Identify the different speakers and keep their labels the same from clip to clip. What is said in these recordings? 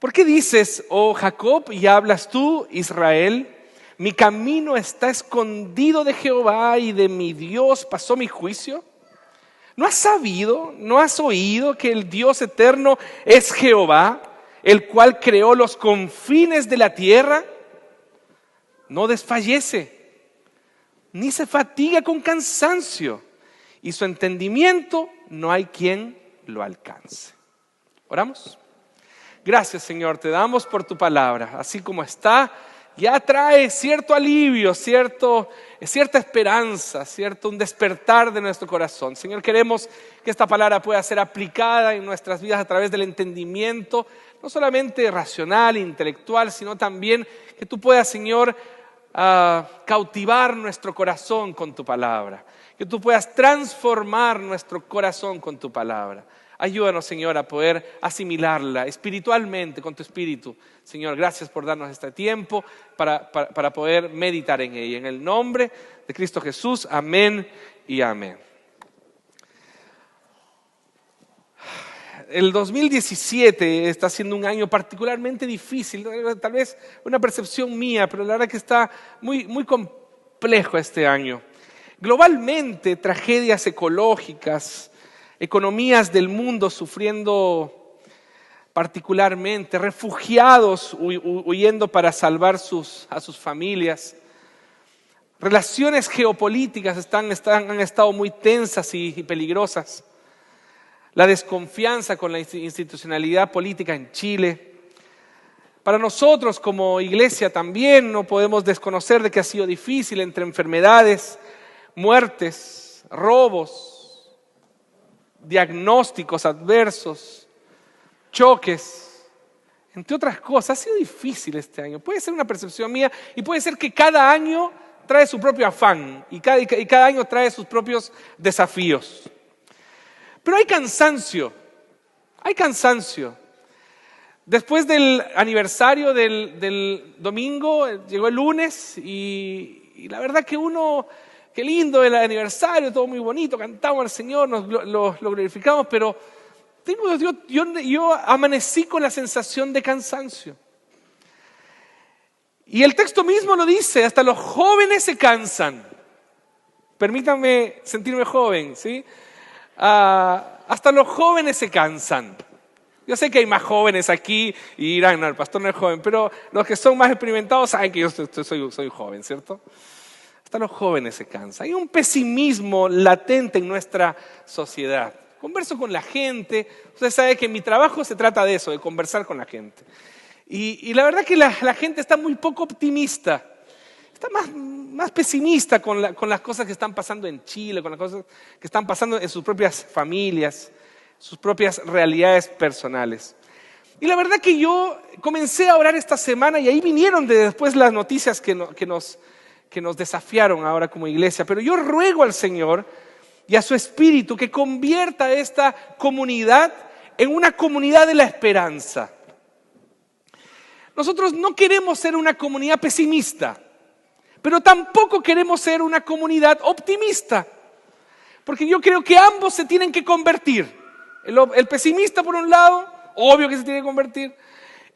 Speaker 1: ¿Por qué dices, oh Jacob, y hablas tú, Israel? Mi camino está escondido de Jehová y de mi Dios pasó mi juicio. ¿No has sabido, no has oído que el Dios eterno es Jehová, el cual creó los confines de la tierra? No desfallece, ni se fatiga con cansancio, y su entendimiento no hay quien lo alcance. ¿Oramos? Gracias, Señor, te damos por tu palabra, así como está. Ya trae cierto alivio, cierta esperanza, un despertar de nuestro corazón. Señor, queremos que esta palabra pueda ser aplicada en nuestras vidas a través del entendimiento, no solamente racional, intelectual, sino también que tú puedas, Señor, cautivar nuestro corazón con tu palabra, que tú puedas transformar nuestro corazón con tu palabra. Ayúdanos, Señor, a poder asimilarla espiritualmente con tu espíritu. Señor, gracias por darnos este tiempo para poder meditar en ella. En el nombre de Cristo Jesús, amén y amén. El 2017 está siendo un año particularmente difícil, tal vez una percepción mía, pero la verdad que está muy complejo este año. Globalmente, tragedias ecológicas, economías del mundo sufriendo particularmente, refugiados huyendo para salvar a sus familias. Relaciones geopolíticas han estado muy tensas y peligrosas. La desconfianza con la institucionalidad política en Chile. Para nosotros como iglesia también no podemos desconocer de que ha sido difícil entre enfermedades, muertes, robos, diagnósticos adversos, choques, entre otras cosas. Ha sido difícil este año. Puede ser una percepción mía y puede ser que cada año trae su propio afán y cada año trae sus propios desafíos. Pero hay cansancio. Después del aniversario del domingo, llegó el lunes y la verdad que qué lindo el aniversario, todo muy bonito, cantamos al Señor, lo glorificamos, pero yo amanecí con la sensación de cansancio. Y el texto mismo lo dice, hasta los jóvenes se cansan. Permítanme sentirme joven, ¿sí? Hasta los jóvenes se cansan. Yo sé que hay más jóvenes aquí y dirán, no, el pastor no es joven, pero los que son más experimentados saben que yo soy joven, ¿cierto? Hasta los jóvenes se cansan. Hay un pesimismo latente en nuestra sociedad. Converso con la gente. Usted sabe que mi trabajo se trata de eso, de conversar con la gente. Y la verdad que la gente está muy poco optimista. Está más pesimista con las cosas que están pasando en Chile, con las cosas que están pasando en sus propias familias, sus propias realidades personales. Y la verdad que yo comencé a orar esta semana y ahí vinieron después las noticias que nos desafiaron ahora como iglesia. Pero yo ruego al Señor y a su Espíritu que convierta esta comunidad en una comunidad de la esperanza. Nosotros no queremos ser una comunidad pesimista, pero tampoco queremos ser una comunidad optimista, porque yo creo que ambos se tienen que convertir. El pesimista por un lado, obvio que se tiene que convertir,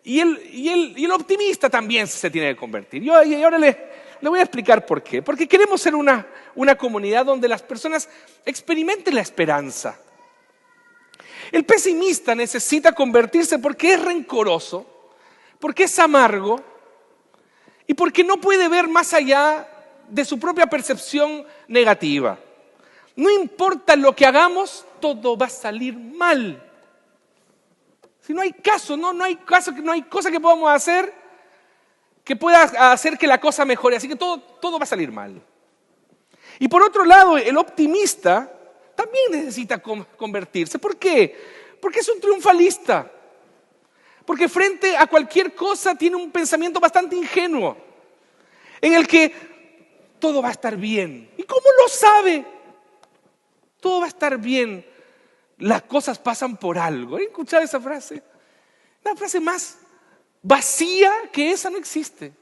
Speaker 1: y el optimista también se tiene que convertir. Y ahora le voy a explicar por qué. Porque queremos ser una comunidad donde las personas experimenten la esperanza. El pesimista necesita convertirse porque es rencoroso, porque es amargo y porque no puede ver más allá de su propia percepción negativa. No importa lo que hagamos, todo va a salir mal. Si no hay caso, no hay cosa que podamos hacer que pueda hacer que la cosa mejore. Así que todo va a salir mal. Y por otro lado, el optimista también necesita convertirse. ¿Por qué? Porque es un triunfalista. Porque frente a cualquier cosa tiene un pensamiento bastante ingenuo, en el que todo va a estar bien. ¿Y cómo lo sabe? Todo va a estar bien. Las cosas pasan por algo. ¿Han escuchado esa frase? Una frase más vacía que esa no existe.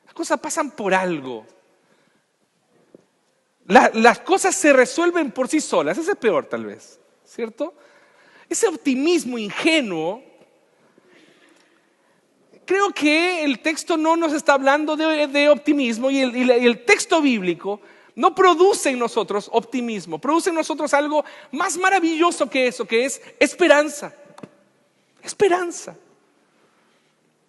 Speaker 1: Las cosas pasan por algo. Las cosas se resuelven por sí solas. Eso es peor tal vez, ¿cierto? Ese optimismo ingenuo creo que el texto no nos está hablando de optimismo y el texto bíblico no produce en nosotros optimismo, produce en nosotros algo más maravilloso que eso, que es esperanza. Esperanza.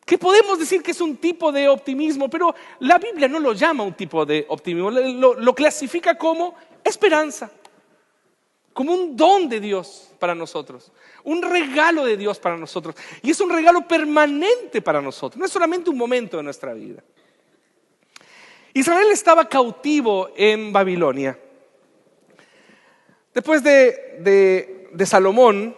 Speaker 1: Que podemos decir que es un tipo de optimismo, pero la Biblia no lo llama un tipo de optimismo, lo clasifica como esperanza, como un don de Dios para nosotros, un regalo de Dios para nosotros. Y es un regalo permanente para nosotros, no es solamente un momento de nuestra vida. Israel estaba cautivo en Babilonia. Después de Salomón,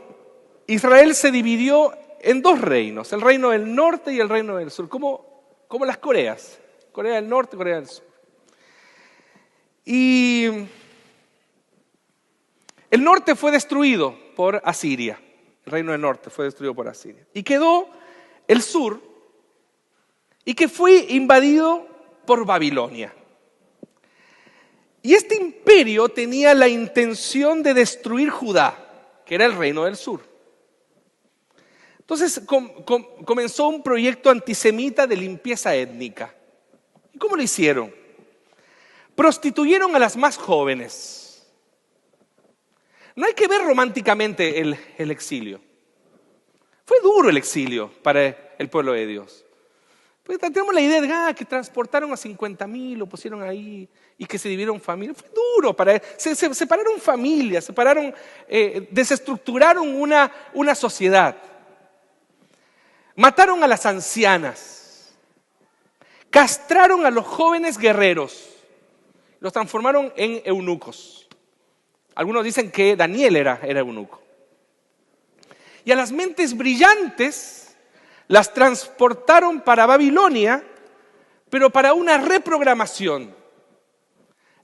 Speaker 1: Israel se dividió en dos reinos, el reino del norte y el reino del sur, como las Coreas, Corea del Norte y Corea del Sur. Y el norte fue destruido por Asiria, el reino del norte fue destruido por Asiria. Y quedó el sur, y que fue invadido por Babilonia. Y este imperio tenía la intención de destruir Judá, que era el reino del sur. Entonces comenzó un proyecto antisemita de limpieza étnica. ¿Y cómo lo hicieron? Prostituyeron a las más jóvenes. No hay que ver románticamente el exilio. Fue duro el exilio para el pueblo de Dios. Pues tenemos la idea de que transportaron a 50,000, lo pusieron ahí y que se dividieron familias. Fue duro, se separaron familias, desestructuraron una sociedad. Mataron a las ancianas, castraron a los jóvenes guerreros, los transformaron en eunucos. Algunos dicen que Daniel era eunuco. Y a las mentes brillantes las transportaron para Babilonia, pero para una reprogramación.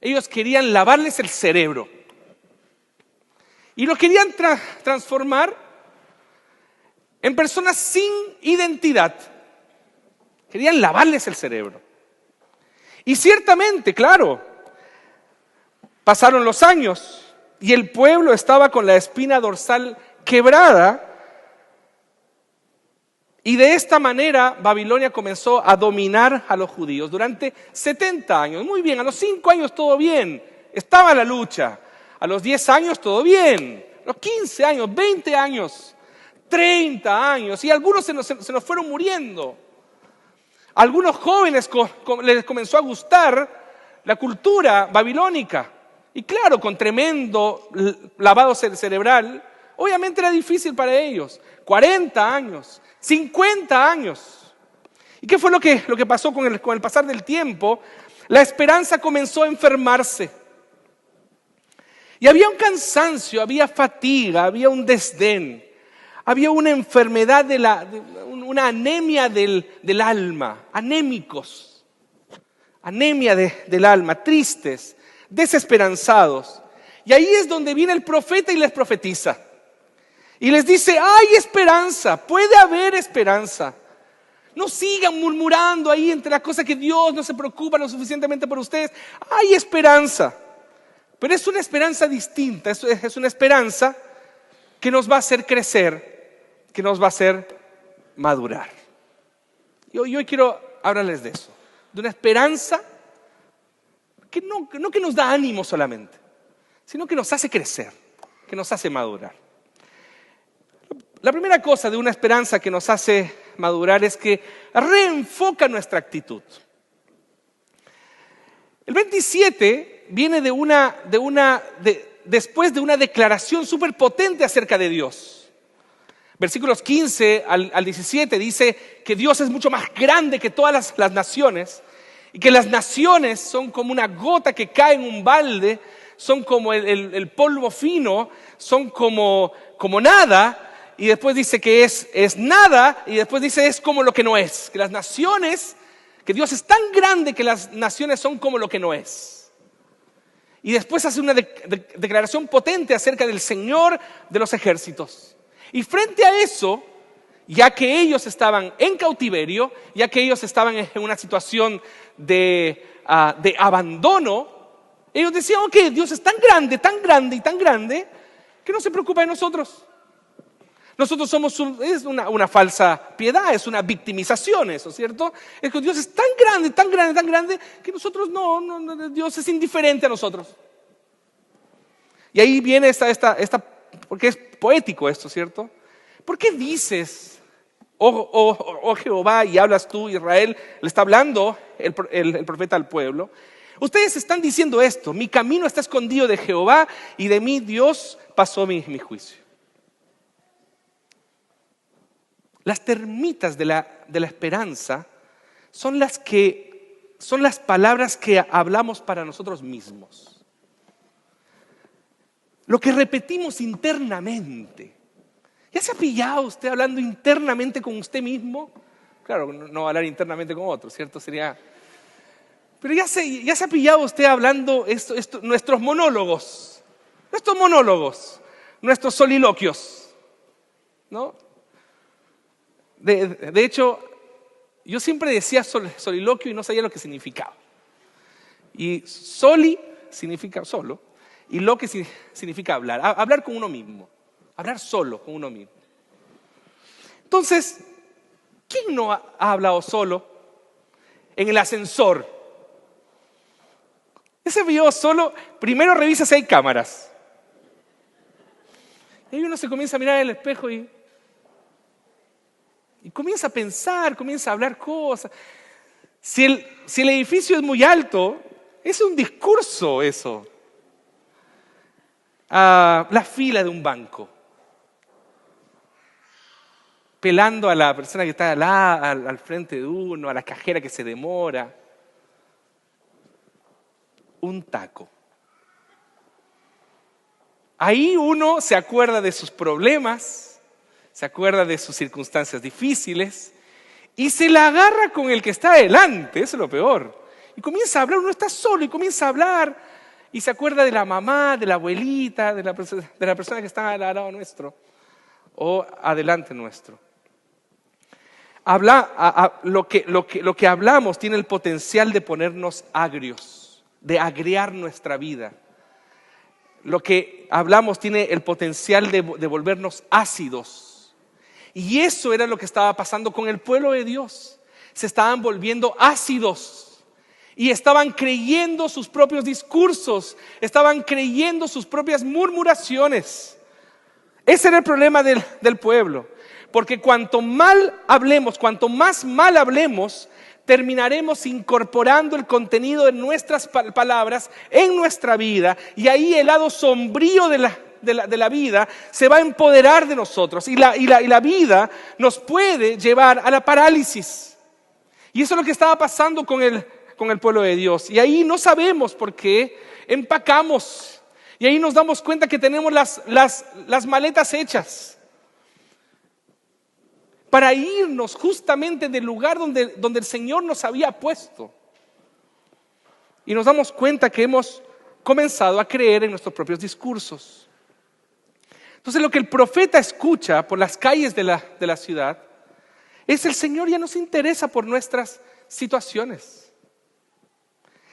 Speaker 1: Ellos querían lavarles el cerebro. Y los querían transformar en personas sin identidad. Querían lavarles el cerebro. Y ciertamente, claro, pasaron los años y el pueblo estaba con la espina dorsal quebrada. Y de esta manera Babilonia comenzó a dominar a los judíos durante 70 años. Muy bien, a los 5 años todo bien, estaba la lucha. A los 10 años todo bien, a los 15 años, 20 años, 30 años. Y algunos se nos fueron muriendo. A algunos jóvenes les comenzó a gustar la cultura babilónica. Y claro, con tremendo lavado cerebral, obviamente era difícil para ellos. 40 años. 50 años. ¿Y qué fue lo que pasó con el pasar del tiempo? La esperanza comenzó a enfermarse. Y había un cansancio, había fatiga, había un desdén, había una enfermedad, una anemia del alma, anémicos, anemia del alma, tristes, desesperanzados. Y ahí es donde viene el profeta y les profetiza. Y les dice, hay esperanza, puede haber esperanza. No sigan murmurando ahí entre las cosas que Dios no se preocupa lo suficientemente por ustedes. Hay esperanza, pero es una esperanza distinta, es una esperanza que nos va a hacer crecer, que nos va a hacer madurar. Y hoy quiero hablarles de eso, de una esperanza que no que nos da ánimo solamente, sino que nos hace crecer, que nos hace madurar. La primera cosa de una esperanza que nos hace madurar es que reenfoca nuestra actitud. El 27 viene después de una declaración súper potente acerca de Dios. Versículos 15 al 17 dice que Dios es mucho más grande que todas las naciones y que las naciones son como una gota que cae en un balde, son como el polvo fino, son como nada. Y después dice que es nada, y después dice es como lo que no es. Que las naciones, que Dios es tan grande que las naciones son como lo que no es. Y después hace una declaración potente acerca del Señor de los ejércitos. Y frente a eso, ya que ellos estaban en cautiverio, ya que ellos estaban en una situación de abandono, ellos decían, ok, Dios es tan grande y tan grande, que no se preocupa de nosotros. Nosotros es una falsa piedad, es una victimización eso, ¿cierto? Es que Dios es tan grande, tan grande, tan grande, que nosotros no, Dios es indiferente a nosotros. Y ahí viene porque es poético esto, ¿cierto? ¿Por qué dices, oh Jehová, y hablas tú, Israel? Le está hablando el profeta al pueblo. Ustedes están diciendo esto: mi camino está escondido de Jehová, y de mí Dios pasó mi juicio. Las termitas de la esperanza son las palabras que hablamos para nosotros mismos. Lo que repetimos internamente. ¿Ya se ha pillado usted hablando internamente con usted mismo? Claro, no hablar internamente con otros, ¿cierto? Pero ya se ha pillado usted hablando nuestros monólogos, nuestros soliloquios, ¿no? De hecho, yo siempre decía soliloquio y no sabía lo que significaba. Y soli significa solo, y lo que significa hablar con uno mismo, hablar solo con uno mismo. Entonces, ¿quién no ha hablado solo en el ascensor? Ese video solo, primero revisa si hay cámaras. Y ahí uno se comienza a mirar en el espejo y comienza a pensar, comienza a hablar cosas. Si el edificio es muy alto, es un discurso eso. La fila de un banco, pelando a la persona que está al frente de uno, a la cajera que se demora. Un taco. Ahí uno se acuerda de sus problemas, se acuerda de sus circunstancias difíciles y se la agarra con el que está adelante, eso es lo peor. Y comienza a hablar, uno está solo y comienza a hablar y se acuerda de la mamá, de la abuelita, de la persona que está al lado nuestro o adelante nuestro. Lo que hablamos tiene el potencial de ponernos agrios, de agriar nuestra vida. Lo que hablamos tiene el potencial de volvernos ácidos. Y eso era lo que estaba pasando con el pueblo de Dios. Se estaban volviendo ácidos y estaban creyendo sus propios discursos, estaban creyendo sus propias murmuraciones. Ese era el problema del pueblo. Porque cuanto más mal hablemos, terminaremos incorporando el contenido de nuestras palabras en nuestra vida, y ahí el lado sombrío de la vida se va a empoderar de nosotros, y la vida nos puede llevar a la parálisis. Y eso es lo que estaba pasando con el pueblo de Dios. Y ahí no sabemos por qué empacamos, y ahí nos damos cuenta que tenemos las maletas hechas para irnos justamente del lugar donde el Señor nos había puesto. Y nos damos cuenta que hemos comenzado a creer en nuestros propios discursos. Entonces lo que el profeta escucha por las calles de la ciudad es: el Señor ya no se interesa por nuestras situaciones.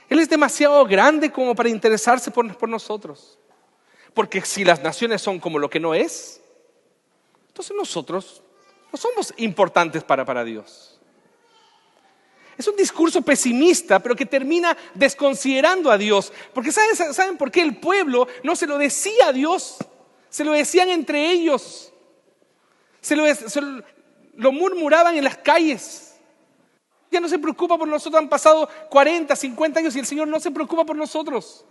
Speaker 1: Él es demasiado grande como para interesarse por nosotros. Porque si las naciones son como lo que no es, entonces nosotros no somos importantes para Dios. Es un discurso pesimista, pero que termina desconsiderando a Dios. Porque ¿saben por qué el pueblo no se lo decía a Dios? Se lo decían entre ellos. Lo murmuraban en las calles. Ya no se preocupa por nosotros. Han pasado 40, 50 años y el Señor no se preocupa por nosotros.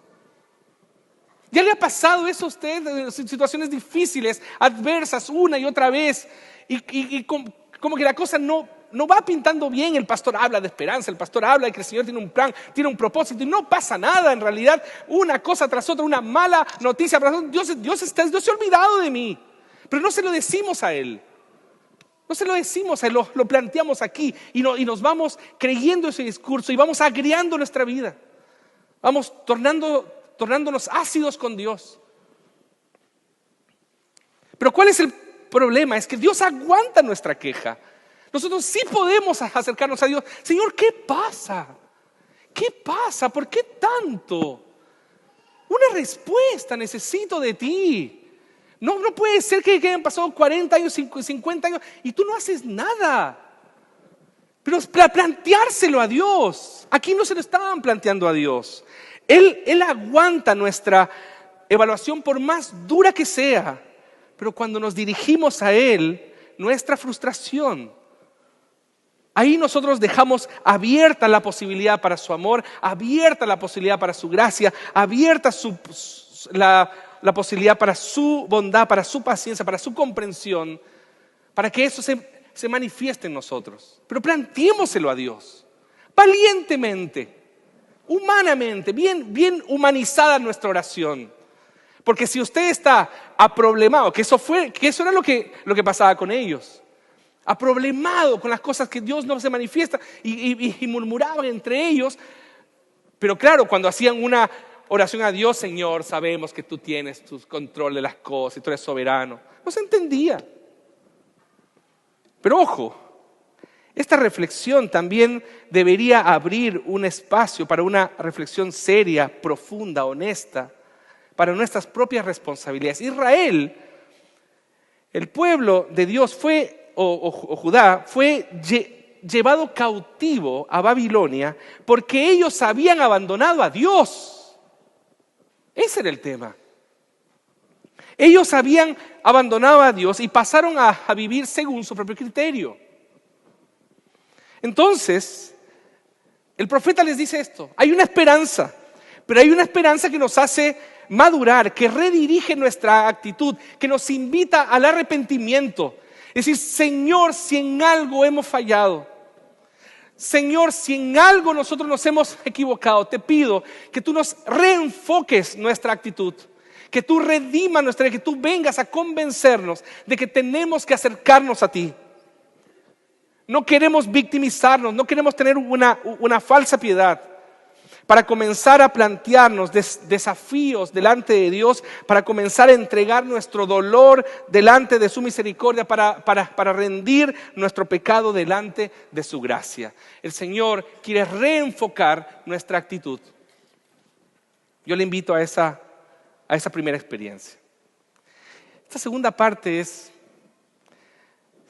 Speaker 1: ¿Ya le ha pasado eso a usted? Situaciones difíciles, adversas, una y otra vez. Y como que la cosa no va pintando bien. El pastor habla de esperanza, el pastor habla de que el Señor tiene un plan, tiene un propósito, y no pasa nada en realidad. Una cosa tras otra, una mala noticia. Dios se ha olvidado de mí. Pero no se lo decimos a Él. No se lo decimos a Él, lo planteamos aquí y nos vamos creyendo ese discurso y vamos agriando nuestra vida. Vamos tornándonos ácidos con Dios. Pero ¿cuál es el problema? Es que Dios aguanta nuestra queja. Nosotros sí podemos acercarnos a Dios. Señor, ¿qué pasa? ¿Qué pasa? ¿Por qué tanto? Una respuesta necesito de ti. No puede ser que hayan pasado 40 años, 50 años y tú no haces nada. Pero planteárselo a Dios. Aquí no se lo estaban planteando a Dios. Él aguanta nuestra evaluación por más dura que sea. Pero cuando nos dirigimos a Él, nuestra frustración, ahí nosotros dejamos abierta la posibilidad para su amor, abierta la posibilidad para su gracia, abierta la posibilidad para su bondad, para su paciencia, para su comprensión, para que eso se manifieste en nosotros. Pero planteémoselo a Dios, valientemente, humanamente, bien humanizada nuestra oración. Porque si usted está aproblemado, que eso era lo que pasaba con ellos, aproblemado con las cosas que Dios no se manifiesta y murmuraban entre ellos, pero claro, cuando hacían una oración a Dios, Señor, sabemos que tú tienes tu control de las cosas y tú eres soberano, no se entendía. Pero ojo, esta reflexión también debería abrir un espacio para una reflexión seria, profunda, honesta, para nuestras propias responsabilidades. Israel, el pueblo de Dios o Judá, fue llevado cautivo a Babilonia porque ellos habían abandonado a Dios. Ese era el tema. Ellos habían abandonado a Dios y pasaron a vivir según su propio criterio. Entonces, el profeta les dice esto: hay una esperanza, pero hay una esperanza que nos hace madurar, que redirige nuestra actitud, que nos invita al arrepentimiento. Es decir, Señor, si en algo hemos fallado, Señor, si en algo nosotros nos hemos equivocado, te pido que tú nos reenfoques nuestra actitud, que tú redimas nuestra, que tú vengas a convencernos de que tenemos que acercarnos a ti. No queremos victimizarnos, no queremos tener una falsa piedad, para comenzar a plantearnos desafíos delante de Dios, para comenzar a entregar nuestro dolor delante de su misericordia, para rendir nuestro pecado delante de su gracia. El Señor quiere reenfocar nuestra actitud. Yo le invito a esa primera experiencia. Esta segunda parte es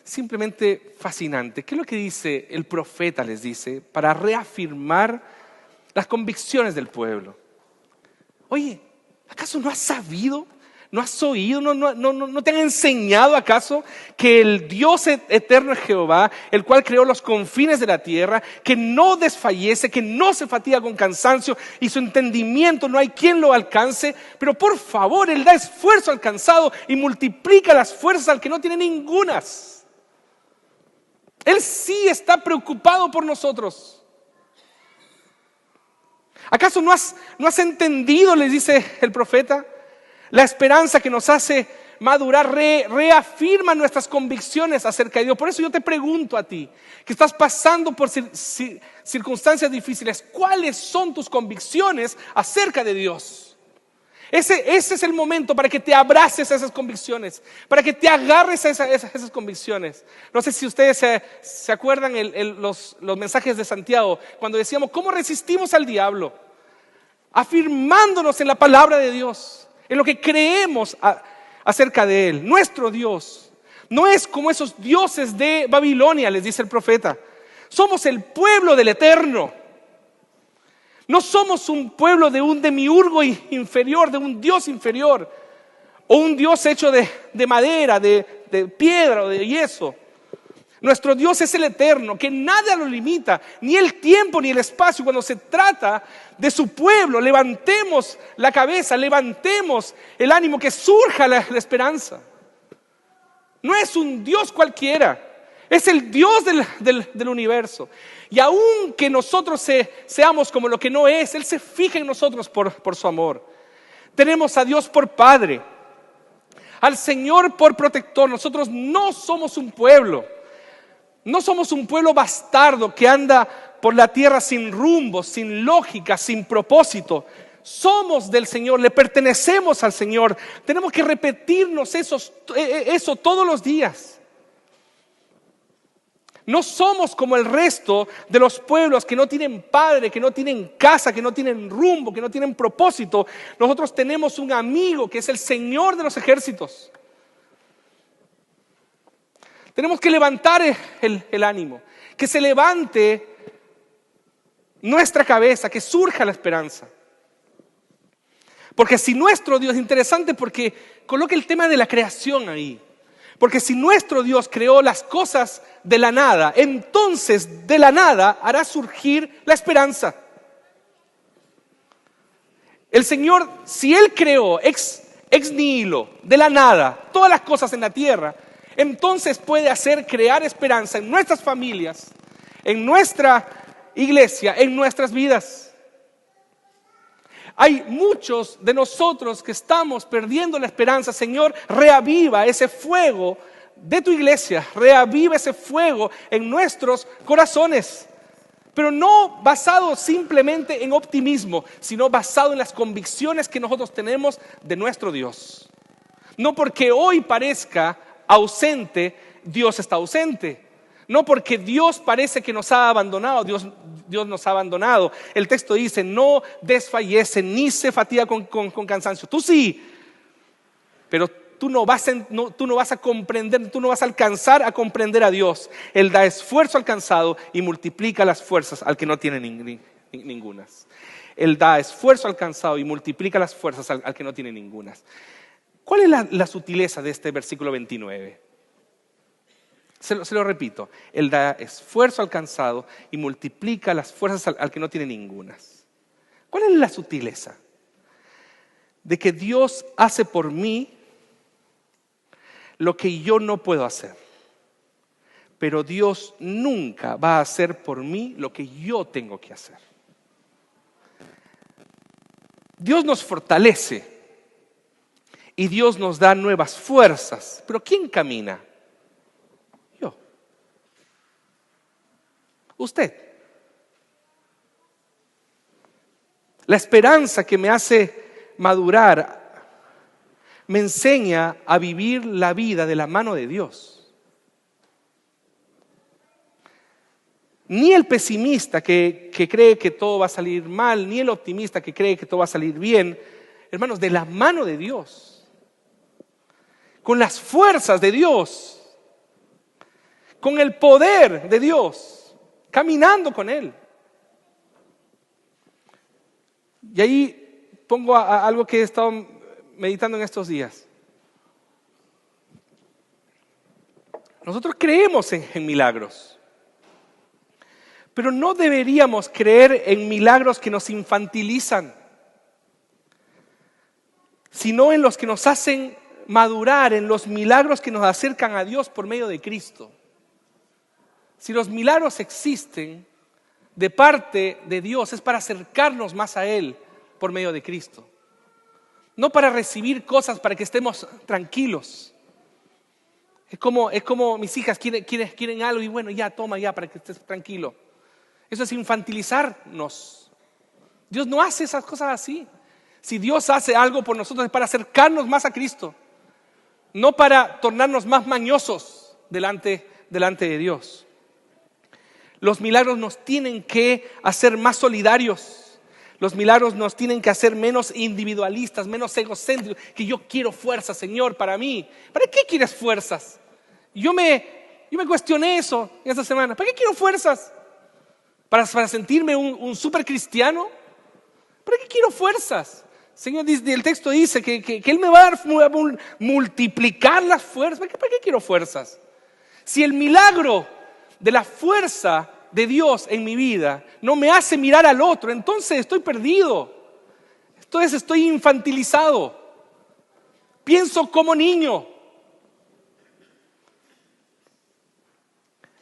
Speaker 1: simplemente fascinante. ¿Qué es lo que dice el profeta? Les dice, para reafirmar las convicciones del pueblo. Oye, ¿acaso no has sabido? ¿No has oído? ¿No te han enseñado acaso que el Dios eterno es Jehová, el cual creó los confines de la tierra, que no desfallece, que no se fatiga con cansancio y su entendimiento no hay quien lo alcance? Pero por favor, Él da esfuerzo al cansado y multiplica las fuerzas al que no tiene ningunas. Él sí está preocupado por nosotros. ¿Acaso no has entendido, les dice el profeta, la esperanza que nos hace madurar, reafirma nuestras convicciones acerca de Dios? Por eso yo te pregunto a ti, que estás pasando por circunstancias difíciles, ¿cuáles son tus convicciones acerca de Dios? Ese es el momento para que te abraces a esas convicciones, para que te agarres a esas convicciones. No sé si ustedes se acuerdan los mensajes de Santiago, cuando decíamos, ¿cómo resistimos al diablo? Afirmándonos en la palabra de Dios, en lo que creemos acerca de Él. Nuestro Dios no es como esos dioses de Babilonia, les dice el profeta. Somos el pueblo del Eterno. No somos un pueblo de un demiurgo inferior, de un Dios inferior, o un Dios hecho de madera, de piedra o de yeso. Nuestro Dios es el Eterno, que nada lo limita, ni el tiempo ni el espacio. Cuando se trata de su pueblo, levantemos la cabeza, levantemos el ánimo, que surja la esperanza. No es un Dios cualquiera, es el Dios del universo. Y aunque nosotros seamos como lo que no es, Él se fija en nosotros por su amor. Tenemos a Dios por Padre, al Señor por protector. Nosotros no somos un pueblo. No somos un pueblo bastardo que anda por la tierra sin rumbo, sin lógica, sin propósito. Somos del Señor, le pertenecemos al Señor. Tenemos que repetirnos eso todos los días. No somos como el resto de los pueblos que no tienen padre, que no tienen casa, que no tienen rumbo, que no tienen propósito. Nosotros tenemos un amigo que es el Señor de los ejércitos. Tenemos que levantar el ánimo, que se levante nuestra cabeza, que surja la esperanza. Porque si nuestro Dios, interesante porque coloca el tema de la creación ahí. Porque si nuestro Dios creó las cosas de la nada, entonces de la nada hará surgir la esperanza. El Señor, si Él creó ex nihilo, de la nada, todas las cosas en la tierra, entonces puede hacer crear esperanza en nuestras familias, en nuestra iglesia, en nuestras vidas. Hay muchos de nosotros que estamos perdiendo la esperanza. Señor, reaviva ese fuego de tu iglesia, reaviva ese fuego en nuestros corazones. Pero no basado simplemente en optimismo, sino basado en las convicciones que nosotros tenemos de nuestro Dios. No porque hoy parezca ausente, Dios está ausente. No porque Dios parece que nos ha abandonado, Dios nos ha abandonado. El texto dice, no desfallece ni se fatiga con cansancio. Tú sí, pero tú no vas a comprender, tú no vas a alcanzar a comprender a Dios. Él da esfuerzo al cansado y multiplica las fuerzas al que no tiene ningunas. Él da esfuerzo al cansado y multiplica las fuerzas al que no tiene ningunas. ¿Cuál es la sutileza de este versículo 29? Se lo repito, Él da esfuerzo al cansado y multiplica las fuerzas al que no tiene ningunas. ¿Cuál es la sutileza? De que Dios hace por mí lo que yo no puedo hacer. Pero Dios nunca va a hacer por mí lo que yo tengo que hacer. Dios nos fortalece y Dios nos da nuevas fuerzas. Pero ¿quién camina? Yo. Usted. La esperanza que me hace madurar me enseña a vivir la vida de la mano de Dios. Ni el pesimista que cree que todo va a salir mal, ni el optimista que cree que todo va a salir bien, hermanos, de la mano de Dios, con las fuerzas de Dios, con el poder de Dios, caminando con Él. Y ahí pongo algo que he estado meditando en estos días. Nosotros creemos en milagros, pero no deberíamos creer en milagros que nos infantilizan, sino en los que nos hacen madurar, en los milagros que nos acercan a Dios por medio de Cristo. Si los milagros existen de parte de Dios, es para acercarnos más a Él por medio de Cristo. No para recibir cosas para que estemos tranquilos. Es como mis hijas quieren algo y bueno, ya toma ya para que estés tranquilo. Eso es infantilizarnos. Dios no hace esas cosas así. Si Dios hace algo por nosotros es para acercarnos más a Cristo, no para tornarnos más mañosos delante de Dios. Los milagros nos tienen que hacer más solidarios. Los milagros nos tienen que hacer menos individualistas, menos egocéntricos. Que yo quiero fuerzas, Señor, para mí. ¿Para qué quieres fuerzas? Yo me cuestioné eso esta semana. ¿Para qué quiero fuerzas? ¿Para sentirme un super cristiano? ¿Para qué quiero fuerzas? Señor, el texto dice que Él me va a multiplicar las fuerzas. ¿Para qué quiero fuerzas? Si el milagro de la fuerza de Dios en mi vida no me hace mirar al otro, entonces estoy perdido. Entonces estoy infantilizado. Pienso como niño.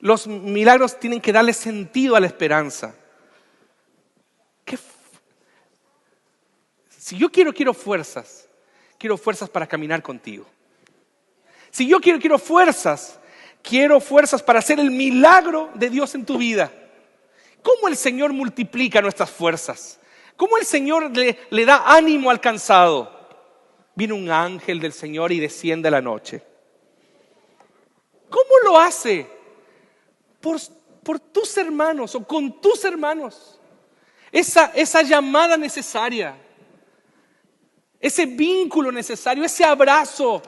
Speaker 1: Los milagros tienen que darle sentido a la esperanza. Si yo quiero fuerzas para caminar contigo. Si yo quiero fuerzas para hacer el milagro de Dios en tu vida. ¿Cómo el Señor multiplica nuestras fuerzas? ¿Cómo el Señor le da ánimo al cansado? Viene un ángel del Señor y desciende a la noche. ¿Cómo lo hace? Por tus hermanos o con tus hermanos. Esa llamada necesaria. Ese vínculo necesario, ese abrazo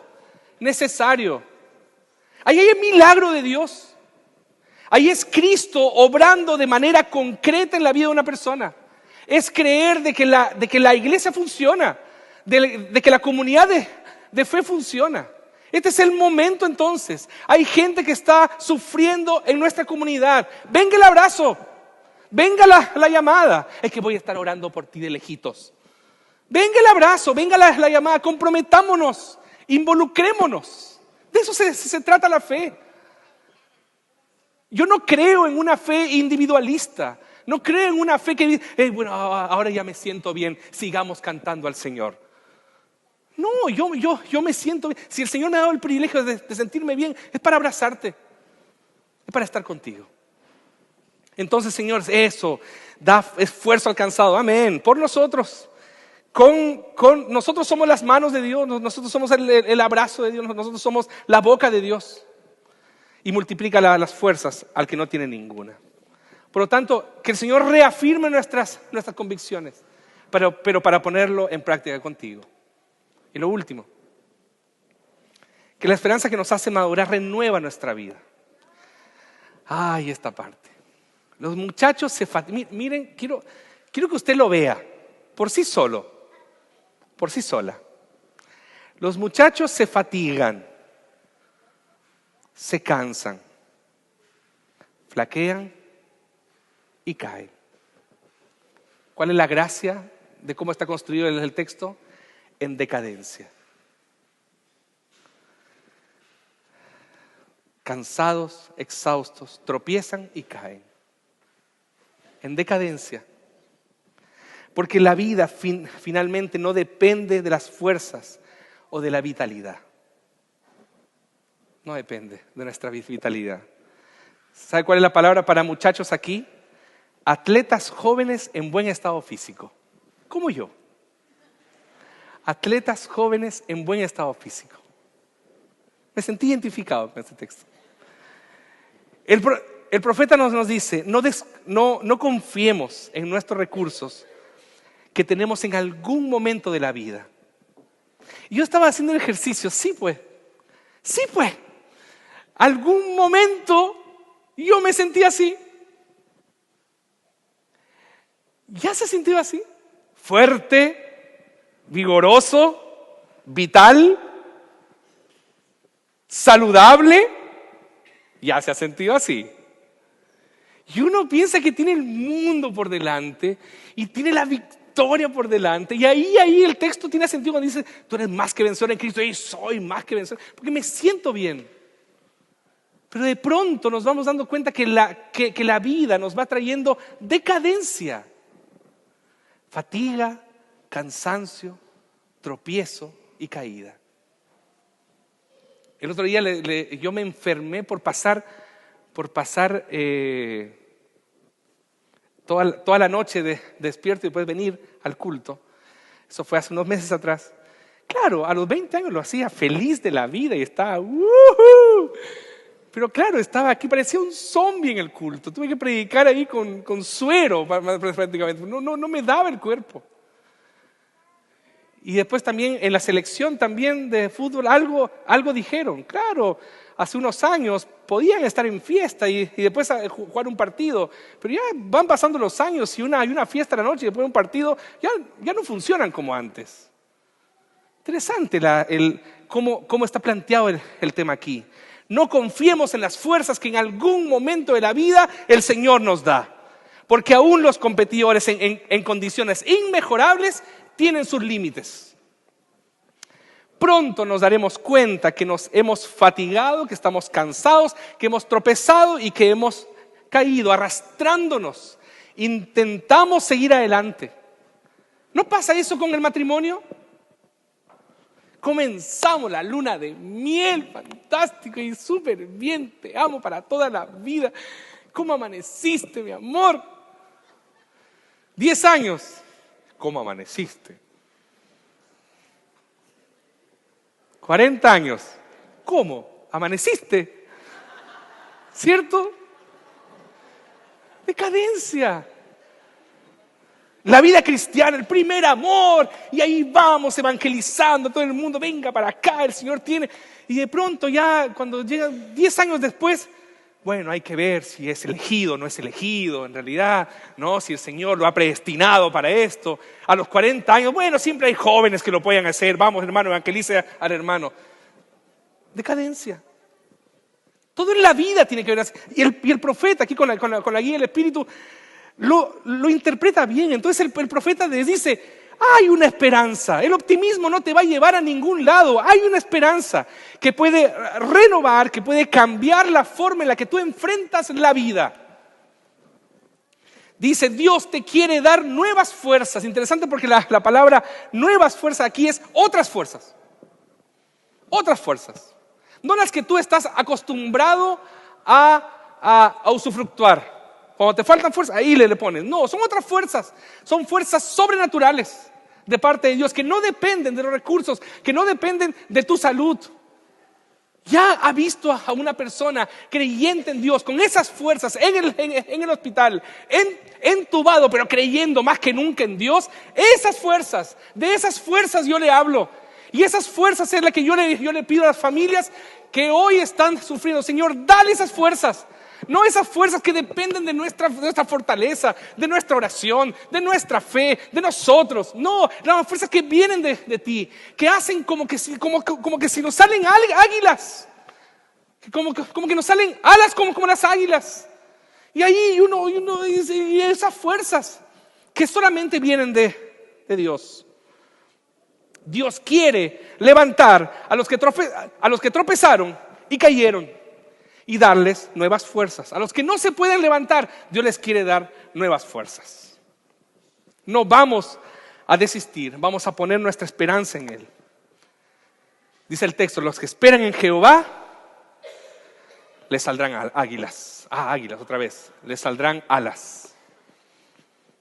Speaker 1: necesario. Ahí hay el milagro de Dios. Ahí es Cristo obrando de manera concreta en la vida de una persona. Es creer de que la iglesia funciona, de que la comunidad de fe funciona. Este es el momento entonces. Hay gente que está sufriendo en nuestra comunidad. Venga el abrazo, venga la llamada. Es que voy a estar orando por ti de lejitos. Venga el abrazo, venga la llamada, comprometámonos, involucrémonos. De eso se trata la fe. Yo no creo en una fe individualista. No creo en una fe que dice, bueno, ahora ya me siento bien, sigamos cantando al Señor. No, yo me siento bien. Si el Señor me ha dado el privilegio de sentirme bien, es para abrazarte, es para estar contigo. Entonces, Señor, eso da esfuerzo alcanzado. Amén. Por nosotros. Nosotros somos las manos de Dios, nosotros somos el abrazo de Dios, nosotros somos la boca de Dios. Y multiplica las fuerzas al que no tiene ninguna. Por lo tanto, que el Señor reafirme nuestras convicciones, pero para ponerlo en práctica contigo. Y lo último, que la esperanza que nos hace madurar renueva nuestra vida. Ay, esta parte. Los muchachos se fatigan. Miren, quiero que usted lo vea por sí solo, por sí sola. Los muchachos se fatigan, se cansan, flaquean y caen. ¿Cuál es la gracia de cómo está construido el texto? En decadencia. Cansados, exhaustos, tropiezan y caen. En decadencia. Porque la vida finalmente no depende de las fuerzas o de la vitalidad. No depende de nuestra vitalidad. ¿Sabe cuál es la palabra para muchachos aquí? Atletas jóvenes en buen estado físico. Como yo. Atletas jóvenes en buen estado físico. Me sentí identificado con este texto. El profeta nos dice, no confiemos en nuestros recursos que tenemos en algún momento de la vida. Y yo estaba haciendo el ejercicio, sí pues. Algún momento yo me sentí así. ¿Ya se sintió así? Fuerte, vigoroso, vital, saludable. Ya se ha sentido así. Y uno piensa que tiene el mundo por delante y tiene la victoria por delante. Y ahí el texto tiene sentido cuando dice, tú eres más que vencedor en Cristo. Y soy más que vencedor, porque me siento bien. Pero de pronto nos vamos dando cuenta que la vida nos va trayendo decadencia. Fatiga, cansancio, tropiezo y caída. El otro día yo me enfermé por pasar toda la noche despierto y después venir al culto. Eso fue hace unos meses atrás. Claro, a los 20 años lo hacía feliz de la vida y estaba pero claro, estaba aquí, parecía un zombie en el culto. Tuve que predicar ahí con suero prácticamente. No me daba el cuerpo. Y después también en la selección también de fútbol algo dijeron. Claro, hace unos años podían estar en fiesta y después jugar un partido. Pero ya van pasando los años y hay una fiesta a la noche y después un partido, ya no funcionan como antes. Interesante cómo está planteado el tema aquí. No confiemos en las fuerzas que en algún momento de la vida el Señor nos da. Porque aún los competidores en condiciones inmejorables tienen sus límites. Pronto nos daremos cuenta que nos hemos fatigado, que estamos cansados, que hemos tropezado y que hemos caído arrastrándonos. Intentamos seguir adelante. ¿No pasa eso con el matrimonio? Comenzamos la luna de miel, fantástico y súper bien, te amo para toda la vida. ¿Cómo amaneciste, mi amor? 10 años. ¿Cómo amaneciste? 40 años. ¿Cómo amaneciste? ¿Cierto? Decadencia. La vida cristiana, el primer amor, y ahí vamos evangelizando a todo el mundo, venga para acá, el Señor tiene. Y de pronto ya cuando llega 10 años después, bueno, hay que ver si es elegido o no es elegido, en realidad, ¿no? Si el Señor lo ha predestinado para esto. A los 40 años, bueno, siempre hay jóvenes que lo pueden hacer, vamos hermano, evangelice al hermano. Decadencia. Todo en la vida tiene que ver así. Y el profeta aquí con la guía del Espíritu lo interpreta bien. Entonces el profeta les dice, hay una esperanza. El optimismo no te va a llevar a ningún lado. Hay una esperanza que puede renovar, que puede cambiar la forma en la que tú enfrentas la vida. Dice, Dios te quiere dar nuevas fuerzas. Interesante porque la palabra nuevas fuerzas aquí es otras fuerzas. Otras fuerzas. No las que tú estás acostumbrado a usufructuar. Cuando te faltan fuerzas, ahí le pones. No, son otras fuerzas. Son fuerzas sobrenaturales de parte de Dios que no dependen de los recursos, que no dependen de tu salud. Ya ha visto a una persona creyente en Dios con esas fuerzas en el hospital, entubado, pero creyendo más que nunca en Dios. Esas fuerzas, de esas fuerzas yo le hablo. Y esas fuerzas es la que yo le pido a las familias que hoy están sufriendo. Señor, dale esas fuerzas. No esas fuerzas que dependen de nuestra fortaleza, de nuestra oración, de nuestra fe, de nosotros. No, las fuerzas que vienen de ti, que hacen como que si nos salen águilas, como que nos salen alas como las águilas. Y ahí uno dice, y esas fuerzas que solamente vienen de Dios. Dios quiere levantar a los que tropezaron y cayeron y darles nuevas fuerzas. A los que no se pueden levantar, Dios les quiere dar nuevas fuerzas. No vamos a desistir, vamos a poner nuestra esperanza en Él. Dice el texto, los que esperan en Jehová, les saldrán águilas. Águilas otra vez, les saldrán alas.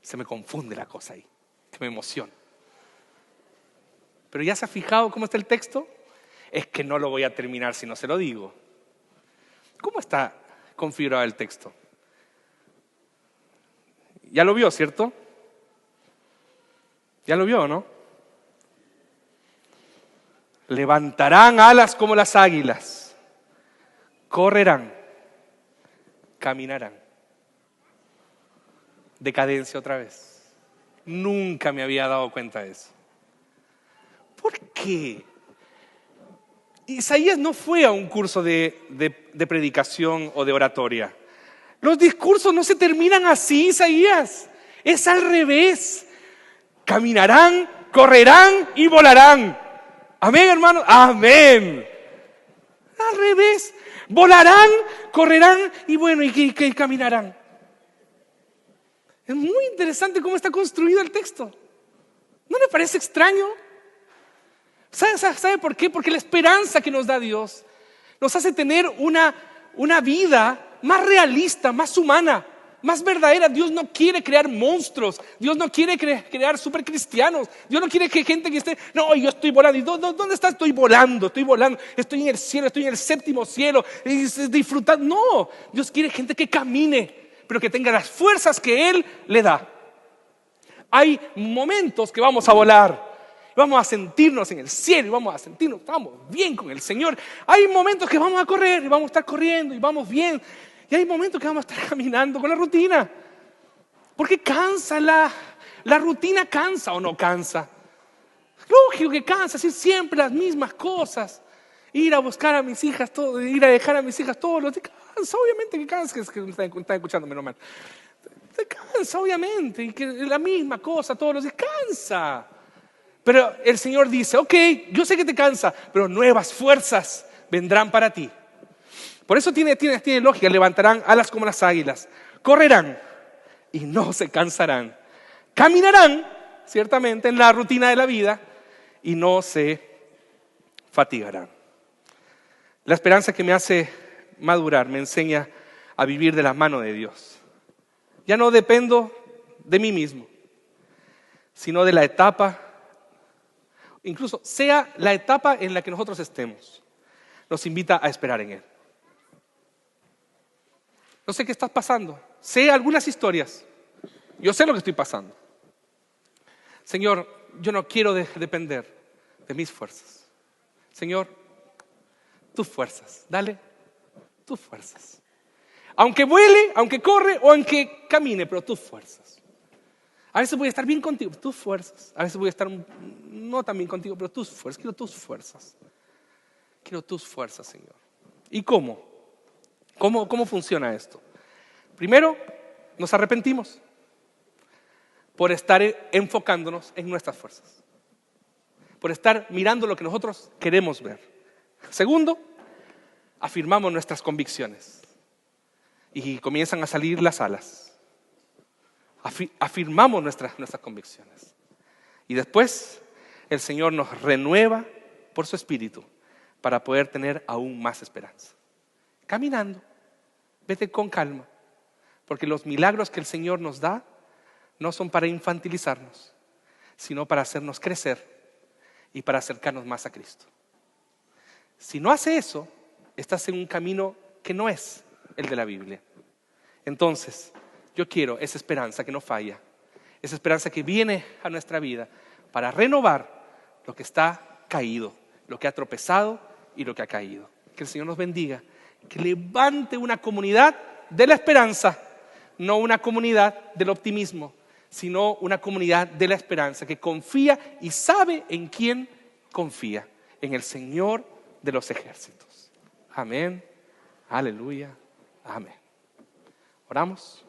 Speaker 1: Se me confunde la cosa ahí, que me emociona. Pero ya se ha fijado cómo está el texto. Es que no lo voy a terminar si no se lo digo. ¿Cómo está configurado el texto? Ya lo vio, ¿cierto? Ya lo vio, ¿no? Levantarán alas como las águilas, correrán, caminarán. Decadencia otra vez. Nunca me había dado cuenta de eso. ¿Por qué? Isaías no fue a un curso de predicación o de oratoria. Los discursos no se terminan así, Isaías. Es al revés. Caminarán, correrán y volarán. Amén, hermanos. Amén. Al revés. Volarán, correrán y bueno, y caminarán. Es muy interesante cómo está construido el texto. ¿No le parece extraño? ¿Sabe por qué? Porque la esperanza que nos da Dios nos hace tener una vida más realista, más humana, más verdadera. Dios no quiere crear monstruos. Dios no quiere crear supercristianos. Dios no quiere que gente que esté, no, yo estoy volando. ¿Y dónde estás? Estoy volando. Estoy en el cielo, estoy en el séptimo cielo, disfrutando. No, Dios quiere gente que camine, pero que tenga las fuerzas que Él le da. Hay momentos que vamos a volar. Vamos a sentirnos en el cielo y vamos a sentirnos, estamos bien con el Señor. Hay momentos que vamos a correr y vamos a estar corriendo y vamos bien. Y hay momentos que vamos a estar caminando con la rutina. Porque cansa, la rutina cansa o no cansa. Lógico que cansa, hacer siempre las mismas cosas. Ir a buscar a mis hijas, ir a dejar a mis hijas todos los días. Cansa, obviamente que cansa, que están escuchando, menos mal. Te cansa, obviamente, y que la misma cosa todos los días, cansa. Pero el Señor dice, ok, yo sé que te cansa, pero nuevas fuerzas vendrán para ti. Por eso tiene lógica, levantarán alas como las águilas, correrán y no se cansarán, caminarán ciertamente en la rutina de la vida y no se fatigarán. La esperanza que me hace madurar me enseña a vivir de la mano de Dios. Ya no dependo de mí mismo, sino de la etapa. Incluso sea la etapa en la que nosotros estemos, nos invita a esperar en Él. No sé qué estás pasando, sé algunas historias, yo sé lo que estoy pasando. Señor, yo no quiero depender de mis fuerzas. Señor, tus fuerzas, dale tus fuerzas. Aunque vuele, aunque corre o aunque camine, pero tus fuerzas. A veces voy a estar bien contigo, tus fuerzas. A veces voy a estar no tan bien contigo, pero tus fuerzas. Quiero tus fuerzas. Quiero tus fuerzas, Señor. ¿Y cómo? ¿Cómo funciona esto? Primero, nos arrepentimos por estar enfocándonos en nuestras fuerzas. Por estar mirando lo que nosotros queremos ver. Segundo, afirmamos nuestras convicciones. Y comienzan a salir las alas. Afirmamos nuestras convicciones. Y después, el Señor nos renueva por su Espíritu para poder tener aún más esperanza. Caminando, vete con calma, porque los milagros que el Señor nos da no son para infantilizarnos, sino para hacernos crecer y para acercarnos más a Cristo. Si no hace eso, estás en un camino que no es el de la Biblia. Entonces, yo quiero esa esperanza que no falla, esa esperanza que viene a nuestra vida para renovar lo que está caído, lo que ha tropezado y lo que ha caído. Que el Señor nos bendiga, que levante una comunidad de la esperanza, no una comunidad del optimismo, sino una comunidad de la esperanza que confía y sabe en quién confía, en el Señor de los ejércitos. Amén, aleluya, amén. Oramos.